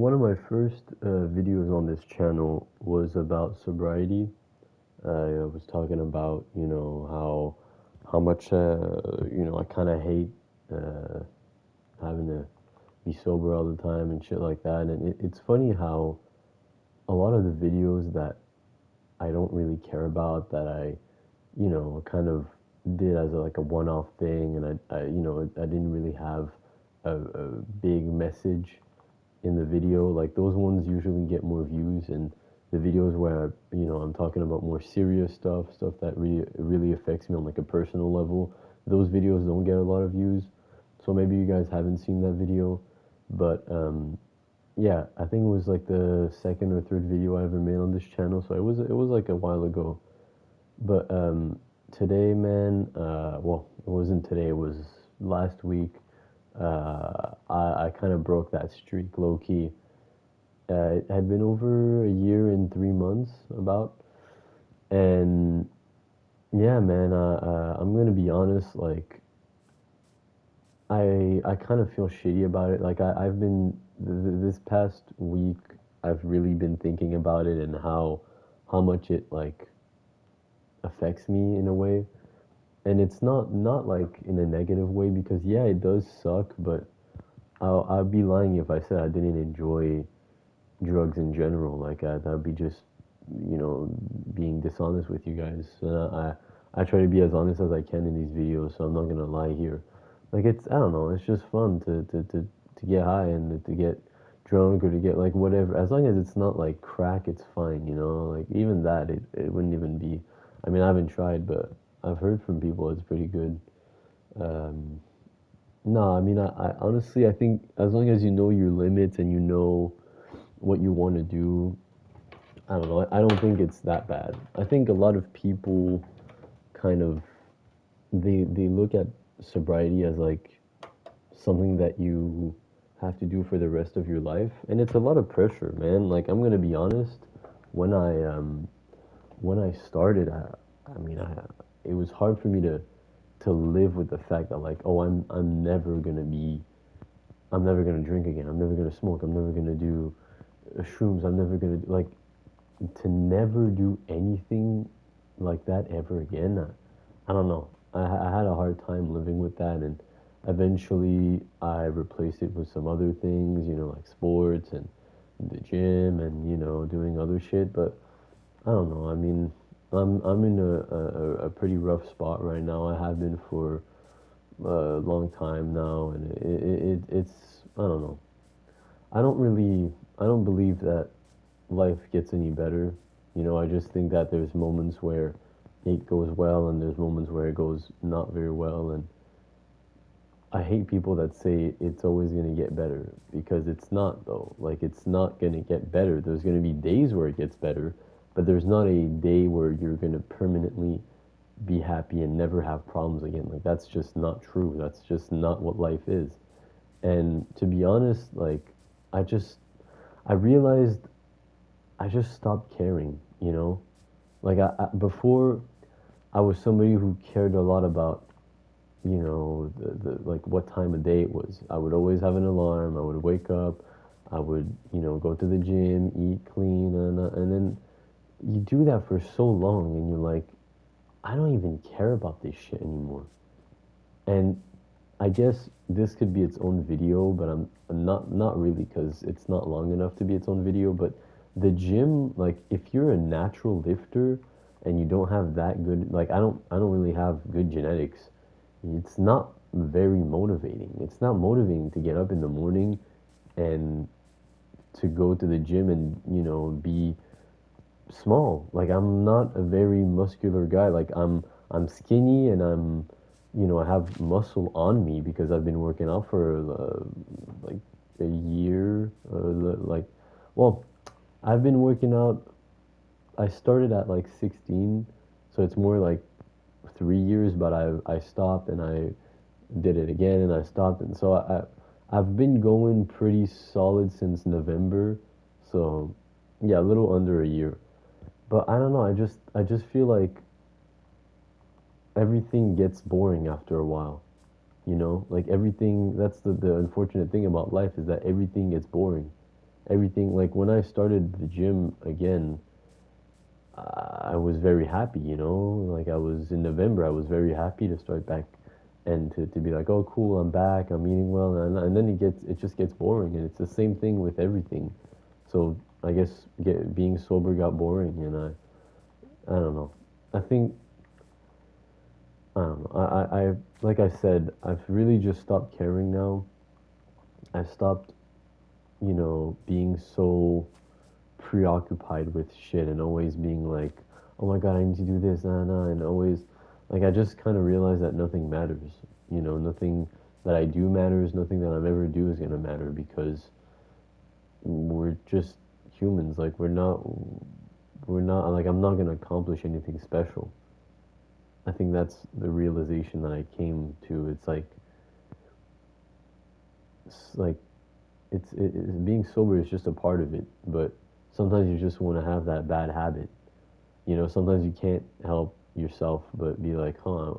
One of my first videos on this channel was about sobriety. I was talking about, how much, I kind of hate uh, having to be sober all the time and shit like that. And it's funny how a lot of the videos that I don't really care about, that I, kind of did as like a one-off thing, and I didn't really have a big message in the video, like those ones usually get more views, and the videos where I'm talking about more serious stuff that really affects me on like a personal level, those videos don't get a lot of views. So maybe you guys haven't seen that video, but yeah, I think it was like the second or third video I ever made on this channel, so it was like a while ago. But today, man, well, it wasn't today, it was last week. I kind of broke that streak low key. It had been over a year and 3 months, about. And yeah, man, I'm gonna be honest, like, I kind of feel shitty about it. Like, I've been, this past week, I've really been thinking about it and how much it, like, affects me in a way. And it's not like in a negative way, because yeah, it does suck, but I'd be lying if I said I didn't enjoy drugs in general. Like, that'd be just, being dishonest with you guys. I try to be as honest as I can in these videos, so I'm not gonna lie here. Like, it's, I don't know, it's just fun to get high and to get drunk, or to get like whatever. As long as it's not like crack, it's fine. Like, even that, it wouldn't even be. I mean, I haven't tried, but I've heard from people it's pretty good. Um, no, I mean, I honestly, I think as long as you know your limits and you know what you want to do, I don't know. I don't think it's that bad. I think a lot of people kind of, they look at sobriety as like something that you have to do for the rest of your life, and it's a lot of pressure, man. Like, I'm gonna be honest, when I started, I mean, it was hard for me to live with the fact that, like, oh, I'm never gonna drink again. I'm never gonna smoke. I'm never gonna do shrooms. I'm never gonna, like, to never do anything like that ever again. I don't know. I had a hard time living with that, and eventually I replaced it with some other things, like sports and the gym, and doing other shit. But I don't know. I mean, I'm in a pretty rough spot right now. I have been for a long time now, and it's, I don't know. I don't believe that life gets any better. I just think that there's moments where it goes well, and there's moments where it goes not very well. And I hate people that say it's always going to get better, because it's not, though. Like, it's not going to get better. There's going to be days where it gets better, but there's not a day where you're going to permanently be happy and never have problems again. Like, that's just not true. That's just not what life is. And to be honest, like, I just, I realized I just stopped caring, Like, before, I was somebody who cared a lot about, the like what time of day it was. I would always have an alarm. I would wake up. I would, go to the gym, eat clean, and then you do that for so long, and you're like, I don't even care about this shit anymore. And I guess this could be its own video, but I'm not really, because it's not long enough to be its own video. But the gym, like, if you're a natural lifter and you don't have that good, like, I don't really have good genetics. It's not very motivating. It's not motivating to get up in the morning and to go to the gym and be small. Like, I'm not a very muscular guy. Like, I'm skinny, and I have muscle on me because I've been working out for like a year. Like, well, I've been working out. I started at like 16, so it's more like 3 years. But I stopped, and I did it again, and I stopped, and so I've been going pretty solid since November. So yeah, a little under a year. But I don't know. I just feel like everything gets boring after a while. Like, everything. That's the unfortunate thing about life, is that everything gets boring. everything. Like when I started the gym again, I was very happy, you know. Like I was in November, I was very happy to start back and to be like, oh, cool, I'm back, I'm eating well, and then it just gets boring, and it's the same thing with everything. So I guess being sober got boring, and I don't know. I think I don't know. I like I said, I've really just stopped caring now. I've stopped, being so preoccupied with shit and always being like, oh my god, I need to do this, and always, like, I just kind of realized that nothing matters. Nothing that I do matters, nothing that I'm ever do is gonna matter because we're just humans. Like, we're not, like, I'm not gonna accomplish anything special. I think that's the realization that I came to. It's like being sober is just a part of it, but sometimes you just want to have that bad habit. Sometimes you can't help yourself but be like, huh,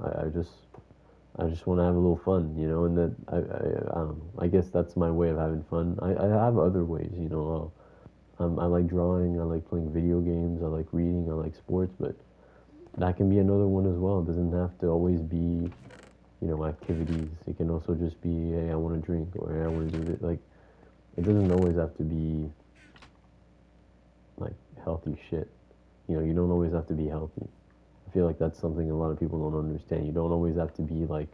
I just want to have a little fun, and that I don't know. I guess that's my way of having fun. I have other ways, I like drawing, I like playing video games, I like reading, I like sports, but that can be another one as well. It doesn't have to always be, activities. It can also just be, hey, I want to drink, or hey, I want to do this. Like, it doesn't always have to be like healthy shit. You don't always have to be healthy. I feel like that's something a lot of people don't understand. You don't always have to be like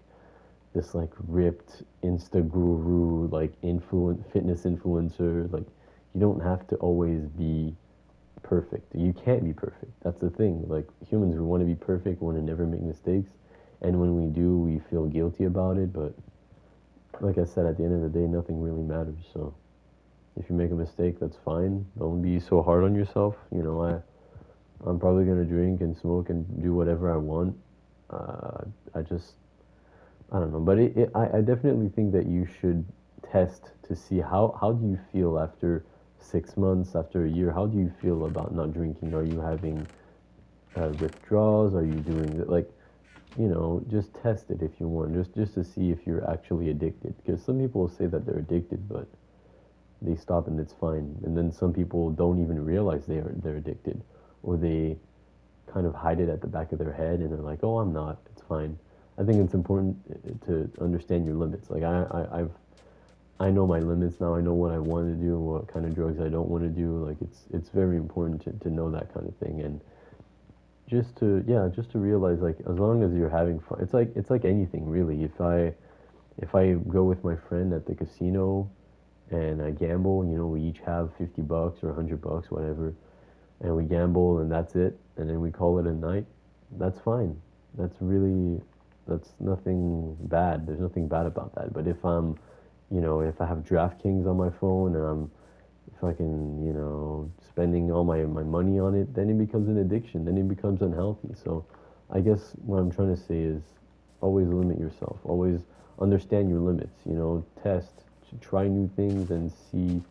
this like ripped Insta guru, like fitness influencer. Like, you don't have to always be perfect. You can't be perfect. That's the thing. Like, humans, we want to be perfect, we want to never make mistakes, and when we do, we feel guilty about it. But like I said, at the end of the day, nothing really matters. So if you make a mistake, that's fine. Don't be so hard on yourself. I'm probably gonna drink and smoke and do whatever I want. Uh, I just I don't know, but I definitely think that you should test to see how do you feel after 6 months, after a year. How do you feel about not drinking? Are you having withdrawals? Are you doing it like, just test it if you want, just to see if you're actually addicted. Because some people say that they're addicted, but they stop and it's fine. And then some people don't even realize they're addicted, or they kind of hide it at the back of their head and they're like, "Oh, I'm not. It's fine." I think it's important to understand your limits. Like, I know my limits now. I know what I want to do and what kind of drugs I don't want to do. Like, it's very important to know that kind of thing, and just to realize, like, as long as you're having fun, it's like anything really. If I go with my friend at the casino and I gamble, we each have $50 or $100, whatever, and we gamble and that's it, and then we call it a night. That's fine. That's nothing bad. There's nothing bad about that. But if I have DraftKings on my phone and I'm fucking, spending all my money on it, then it becomes an addiction. Then it becomes unhealthy. So I guess what I'm trying to say is always limit yourself. Always understand your limits. Test, try new things and see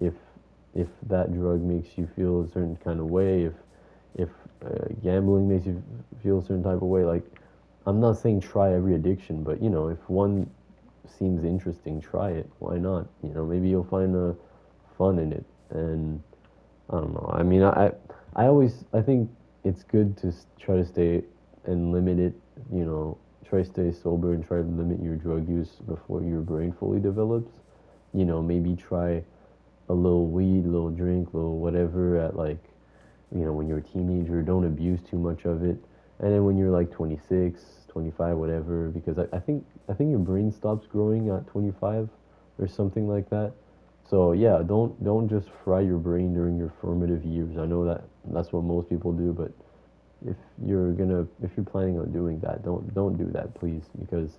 if if that drug makes you feel a certain kind of way, if gambling makes you feel a certain type of way. Like, I'm not saying try every addiction, but if one seems interesting, try it. Why not? Maybe you'll find a fun in it. And I don't know. I mean, I think it's good to try to stay and limit it. Try to stay sober and try to limit your drug use before your brain fully develops. Maybe try a little weed, a little drink, a little whatever at, like, when you're a teenager. Don't abuse too much of it. And then when you're like 26, 25, whatever, because I think your brain stops growing at 25 or something like that. So yeah, don't just fry your brain during your formative years. I know that that's what most people do, but if you're planning on doing that, don't do that, please, because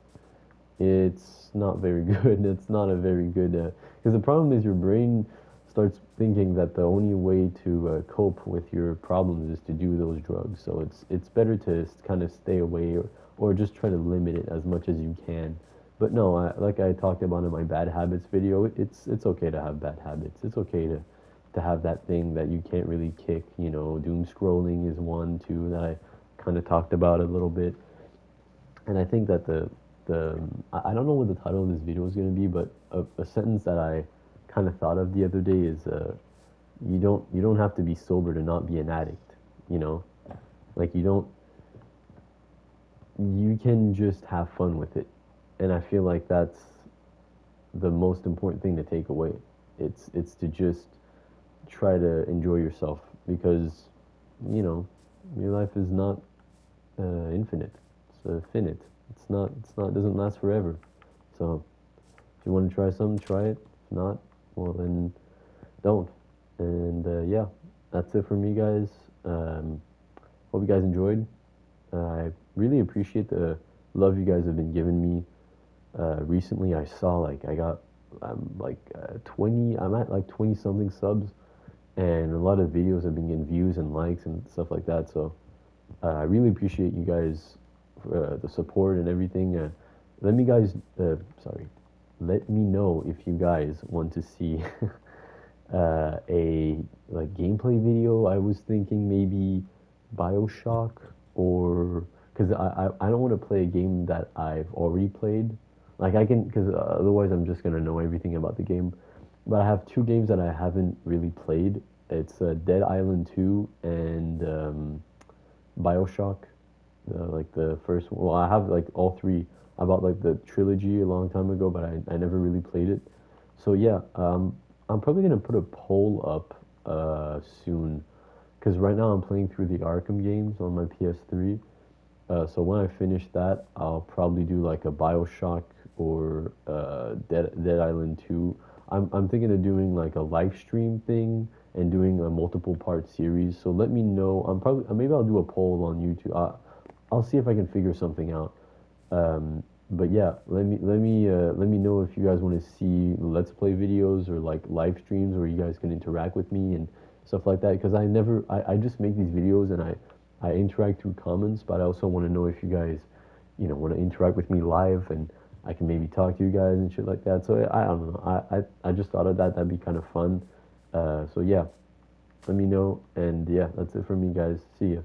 it's not very good. It's not a very good, because the problem is your brain starts thinking that the only way to cope with your problems is to do those drugs. So it's better to kind of stay away, or just try to limit it as much as you can. But no, like I talked about in my bad habits video, it's okay to have bad habits. It's okay to have that thing that you can't really kick. Doom scrolling is one too that I kind of talked about a little bit. And I think that the I don't know what the title of this video is going to be, but a sentence that I kind of thought of the other day is you don't have to be sober to not be an addict. You know, like you can just have fun with it, and I feel like that's the most important thing to take away. It's to just try to enjoy yourself because you know your life is not infinite. It's finite. It's not. It doesn't last forever. So if you want to try something, try it. If not, well then don't. And yeah, that's it for me, guys. Hope you guys enjoyed. I really appreciate the love you guys have been giving me. Recently, I saw like I'm like 20. I'm at like 20 something subs, and a lot of videos have been getting views and likes and stuff like that. So I really appreciate you guys the support and everything. Let me guys, sorry, let me know if you guys want to see a like gameplay video. I was thinking maybe BioShock or because I don't want to play a game that I've already played. Like I can because otherwise I'm just gonna know everything about the game. But I have two games that I haven't really played. It's Dead Island 2 and BioShock, like the first one. Well, I have like all three. I bought like the trilogy a long time ago, but I never really played it. So yeah, I'm probably gonna put a poll up soon, because right now I'm playing through the Arkham games on my PS3. So when I finish that, I'll probably do like a BioShock or Dead Island 2. I'm thinking of doing like a live stream thing and doing a multiple part series. So let me know. I'm probably maybe I'll do a poll on YouTube. I'll see if I can figure something out. But yeah, let me know if you guys want to see let's play videos or like live streams where you guys can interact with me and stuff like that. Because I just make these videos and I interact through comments, but I also want to know if you guys, want to interact with me live and I can maybe talk to you guys and shit like that. So I don't know. I just thought of that. That'd be kind of fun. So yeah, let me know. And yeah, that's it for me, guys. See ya.